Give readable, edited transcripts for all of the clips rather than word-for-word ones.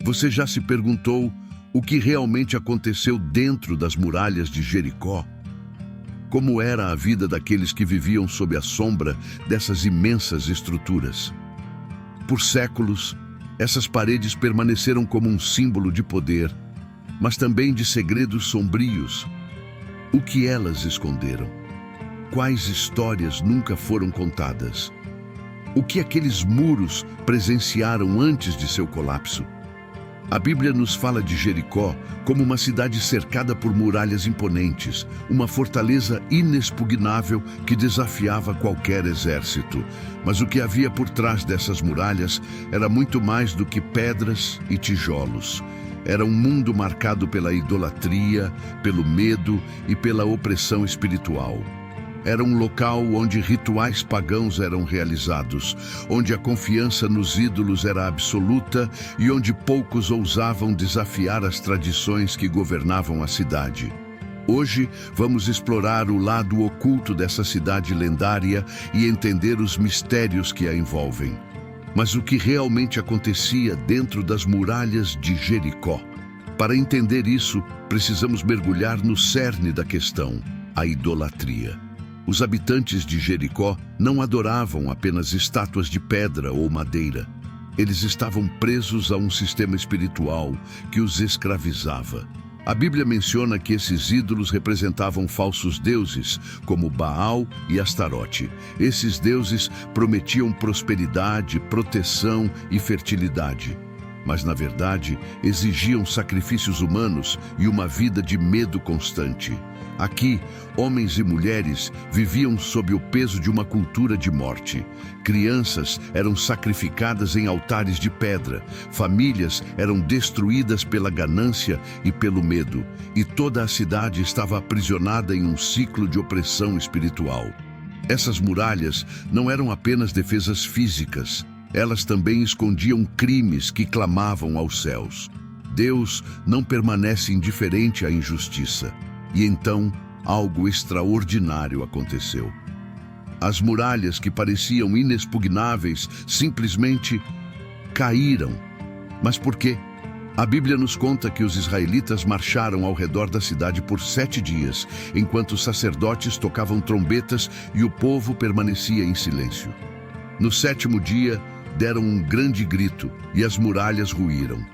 Você já se perguntou o que realmente aconteceu dentro das muralhas de Jericó? Como era a vida daqueles que viviam sob a sombra dessas imensas estruturas? Por séculos, essas paredes permaneceram como um símbolo de poder, mas também de segredos sombrios. O que elas esconderam? Quais histórias nunca foram contadas? O que aqueles muros presenciaram antes de seu colapso? A Bíblia nos fala de Jericó como uma cidade cercada por muralhas imponentes, uma fortaleza inexpugnável que desafiava qualquer exército. Mas o que havia por trás dessas muralhas era muito mais do que pedras e tijolos. Era um mundo marcado pela idolatria, pelo medo e pela opressão espiritual. Era um local onde rituais pagãos eram realizados, onde a confiança nos ídolos era absoluta e onde poucos ousavam desafiar as tradições que governavam a cidade. Hoje, vamos explorar o lado oculto dessa cidade lendária e entender os mistérios que a envolvem. Mas o que realmente acontecia dentro das muralhas de Jericó? Para entender isso, precisamos mergulhar no cerne da questão, a idolatria. Os habitantes de Jericó não adoravam apenas estátuas de pedra ou madeira. Eles estavam presos a um sistema espiritual que os escravizava. A Bíblia menciona que esses ídolos representavam falsos deuses, como Baal e Astarote. Esses deuses prometiam prosperidade, proteção e fertilidade. Mas, na verdade, exigiam sacrifícios humanos e uma vida de medo constante. Aqui, homens e mulheres viviam sob o peso de uma cultura de morte. Crianças eram sacrificadas em altares de pedra, famílias eram destruídas pela ganância e pelo medo, e toda a cidade estava aprisionada em um ciclo de opressão espiritual. Essas muralhas não eram apenas defesas físicas, elas também escondiam crimes que clamavam aos céus. Deus não permanece indiferente à injustiça. E então, algo extraordinário aconteceu. As muralhas que pareciam inexpugnáveis simplesmente caíram. Mas por quê? A Bíblia nos conta que os israelitas marcharam ao redor da cidade por 7 dias, enquanto os sacerdotes tocavam trombetas e o povo permanecia em silêncio. No 7º dia, deram um grande grito e as muralhas ruíram.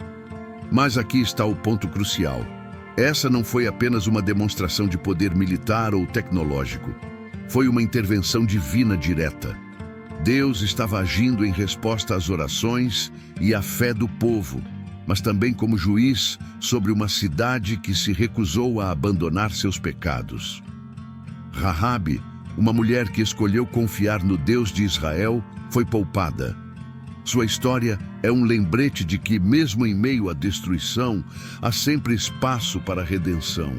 Mas aqui está o ponto crucial. Essa não foi apenas uma demonstração de poder militar ou tecnológico. Foi uma intervenção divina direta. Deus estava agindo em resposta às orações e à fé do povo, mas também como juiz sobre uma cidade que se recusou a abandonar seus pecados. Rahabe, uma mulher que escolheu confiar no Deus de Israel, foi poupada. Sua história é um lembrete de que, mesmo em meio à destruição, há sempre espaço para a redenção.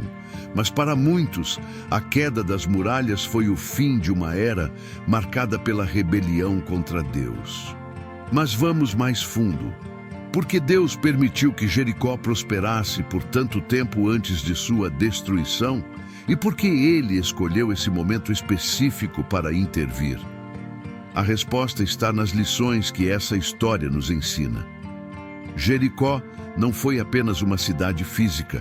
Mas para muitos, a queda das muralhas foi o fim de uma era marcada pela rebelião contra Deus. Mas vamos mais fundo. Por que Deus permitiu que Jericó prosperasse por tanto tempo antes de sua destruição? E por que Ele escolheu esse momento específico para intervir? A resposta está nas lições que essa história nos ensina. Jericó não foi apenas uma cidade física.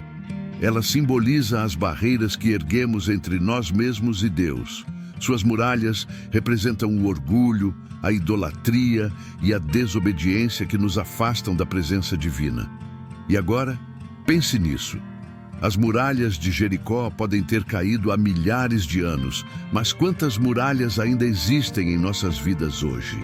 Ela simboliza as barreiras que erguemos entre nós mesmos e Deus. Suas muralhas representam o orgulho, a idolatria e a desobediência que nos afastam da presença divina. E agora, pense nisso. As muralhas de Jericó podem ter caído há milhares de anos, mas quantas muralhas ainda existem em nossas vidas hoje?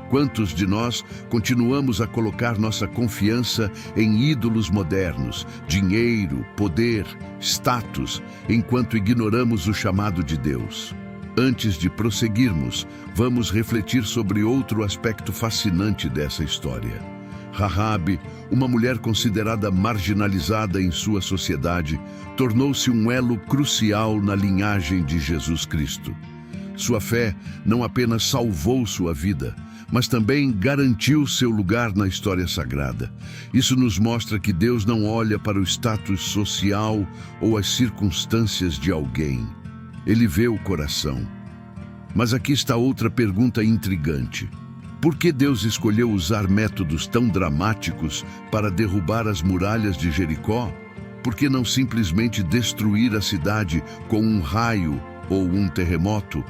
Quantos de nós continuamos a colocar nossa confiança em ídolos modernos, dinheiro, poder, status, enquanto ignoramos o chamado de Deus? Antes de prosseguirmos, vamos refletir sobre outro aspecto fascinante dessa história. Rahabe, uma mulher considerada marginalizada em sua sociedade, tornou-se um elo crucial na linhagem de Jesus Cristo. Sua fé não apenas salvou sua vida, mas também garantiu seu lugar na história sagrada. Isso nos mostra que Deus não olha para o status social ou as circunstâncias de alguém. Ele vê o coração. Mas aqui está outra pergunta intrigante. Por que Deus escolheu usar métodos tão dramáticos para derrubar as muralhas de Jericó? Por que não simplesmente destruir a cidade com um raio ou um terremoto?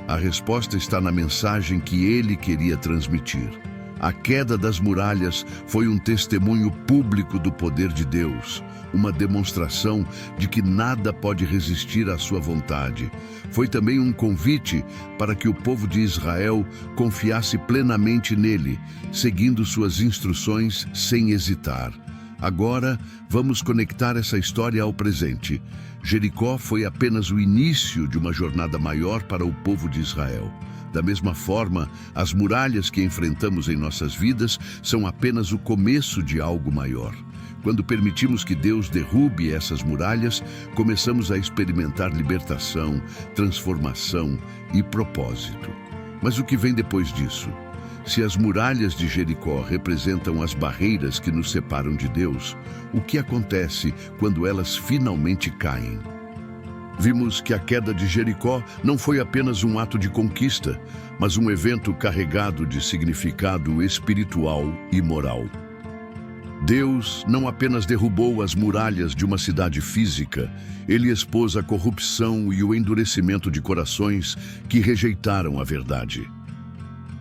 A resposta está na mensagem que ele queria transmitir. A queda das muralhas foi um testemunho público do poder de Deus, uma demonstração de que nada pode resistir à sua vontade. Foi também um convite para que o povo de Israel confiasse plenamente nele, seguindo suas instruções sem hesitar. Agora, vamos conectar essa história ao presente. Jericó foi apenas o início de uma jornada maior para o povo de Israel. Da mesma forma, as muralhas que enfrentamos em nossas vidas são apenas o começo de algo maior. Quando permitimos que Deus derrube essas muralhas, começamos a experimentar libertação, transformação e propósito. Mas o que vem depois disso? Se as muralhas de Jericó representam as barreiras que nos separam de Deus, o que acontece quando elas finalmente caem? Vimos que a queda de Jericó não foi apenas um ato de conquista, mas um evento carregado de significado espiritual e moral. Deus não apenas derrubou as muralhas de uma cidade física, ele expôs a corrupção e o endurecimento de corações que rejeitaram a verdade.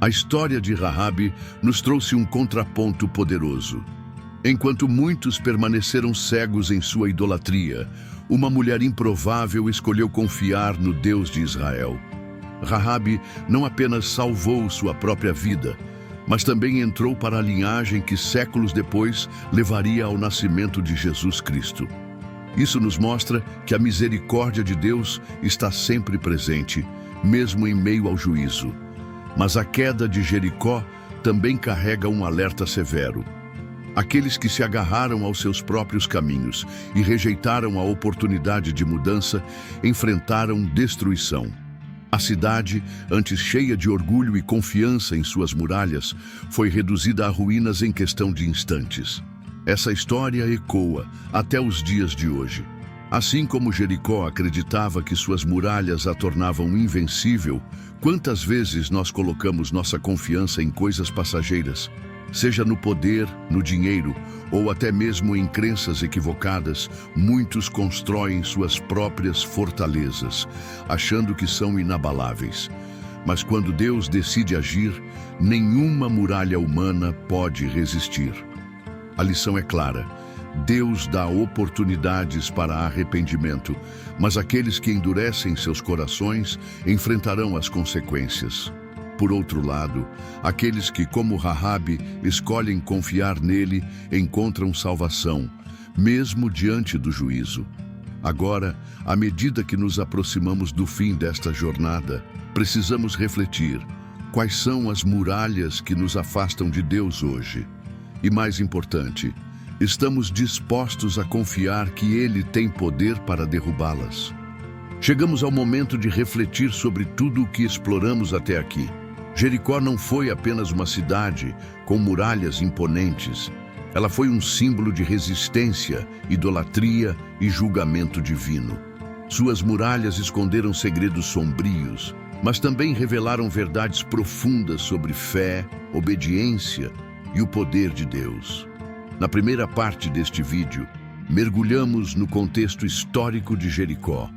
A história de Rahabe nos trouxe um contraponto poderoso. Enquanto muitos permaneceram cegos em sua idolatria, uma mulher improvável escolheu confiar no Deus de Israel. Rahabe não apenas salvou sua própria vida, mas também entrou para a linhagem que séculos depois levaria ao nascimento de Jesus Cristo. Isso nos mostra que a misericórdia de Deus está sempre presente, mesmo em meio ao juízo. Mas a queda de Jericó também carrega um alerta severo. Aqueles que se agarraram aos seus próprios caminhos e rejeitaram a oportunidade de mudança enfrentaram destruição. A cidade, antes cheia de orgulho e confiança em suas muralhas, foi reduzida a ruínas em questão de instantes. Essa história ecoa até os dias de hoje. Assim como Jericó acreditava que suas muralhas a tornavam invencível, quantas vezes nós colocamos nossa confiança em coisas passageiras, seja no poder, no dinheiro ou até mesmo em crenças equivocadas, muitos constroem suas próprias fortalezas, achando que são inabaláveis. Mas quando Deus decide agir, nenhuma muralha humana pode resistir. A lição é clara. Deus dá oportunidades para arrependimento, mas aqueles que endurecem seus corações enfrentarão as consequências. Por outro lado, aqueles que, como Rahabe, escolhem confiar nele, encontram salvação, mesmo diante do juízo. Agora, à medida que nos aproximamos do fim desta jornada, precisamos refletir: quais são as muralhas que nos afastam de Deus hoje? E mais importante, estamos dispostos a confiar que Ele tem poder para derrubá-las? Chegamos ao momento de refletir sobre tudo o que exploramos até aqui. Jericó não foi apenas uma cidade com muralhas imponentes. Ela foi um símbolo de resistência, idolatria e julgamento divino. Suas muralhas esconderam segredos sombrios, mas também revelaram verdades profundas sobre fé, obediência e o poder de Deus. Na primeira parte deste vídeo, mergulhamos no contexto histórico de Jericó.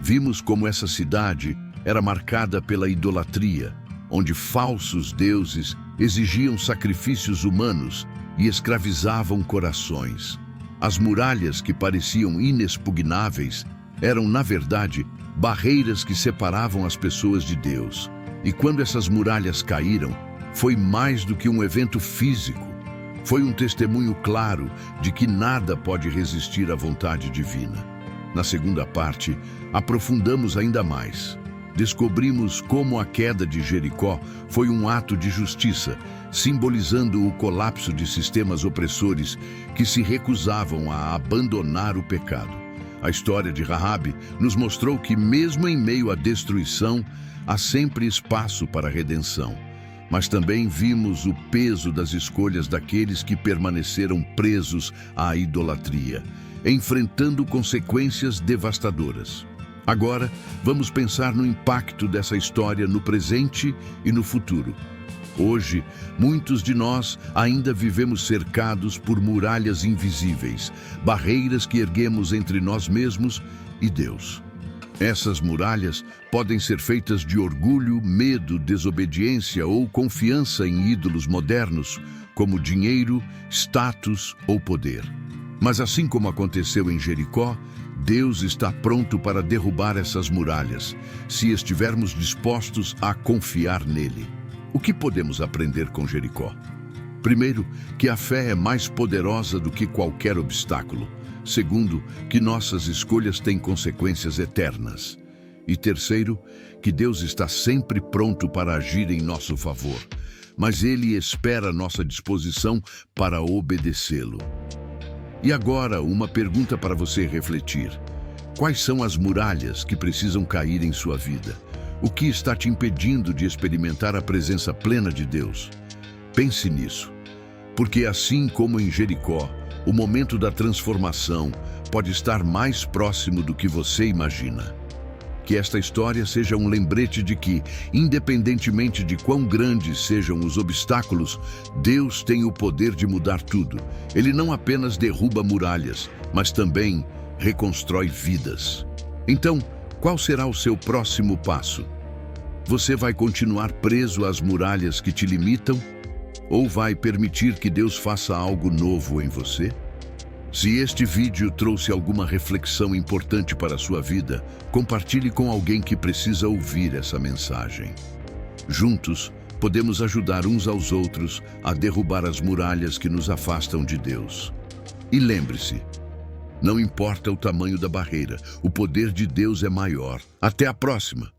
Vimos como essa cidade era marcada pela idolatria, onde falsos deuses exigiam sacrifícios humanos e escravizavam corações. As muralhas que pareciam inexpugnáveis eram, na verdade, barreiras que separavam as pessoas de Deus. E quando essas muralhas caíram, foi mais do que um evento físico. Foi um testemunho claro de que nada pode resistir à vontade divina. Na segunda parte, aprofundamos ainda mais. Descobrimos como a queda de Jericó foi um ato de justiça, simbolizando o colapso de sistemas opressores que se recusavam a abandonar o pecado. A história de Rahabe nos mostrou que, mesmo em meio à destruição, há sempre espaço para a redenção. Mas também vimos o peso das escolhas daqueles que permaneceram presos à idolatria, enfrentando consequências devastadoras. Agora, vamos pensar no impacto dessa história no presente e no futuro. Hoje, muitos de nós ainda vivemos cercados por muralhas invisíveis, barreiras que erguemos entre nós mesmos e Deus. Essas muralhas podem ser feitas de orgulho, medo, desobediência ou confiança em ídolos modernos, como dinheiro, status ou poder. Mas assim como aconteceu em Jericó, Deus está pronto para derrubar essas muralhas, se estivermos dispostos a confiar nele. O que podemos aprender com Jericó? Primeiro, que a fé é mais poderosa do que qualquer obstáculo. Segundo, que nossas escolhas têm consequências eternas. E terceiro, que Deus está sempre pronto para agir em nosso favor, mas Ele espera nossa disposição para obedecê-lo. E agora, uma pergunta para você refletir. Quais são as muralhas que precisam cair em sua vida? O que está te impedindo de experimentar a presença plena de Deus? Pense nisso, porque assim como em Jericó, o momento da transformação pode estar mais próximo do que você imagina. Que esta história seja um lembrete de que, independentemente de quão grandes sejam os obstáculos, Deus tem o poder de mudar tudo. Ele não apenas derruba muralhas, mas também reconstrói vidas. Então, qual será o seu próximo passo? Você vai continuar preso às muralhas que te limitam? Ou vai permitir que Deus faça algo novo em você? Se este vídeo trouxe alguma reflexão importante para a sua vida, compartilhe com alguém que precisa ouvir essa mensagem. Juntos, podemos ajudar uns aos outros a derrubar as muralhas que nos afastam de Deus. E lembre-se, não importa o tamanho da barreira, o poder de Deus é maior. Até a próxima!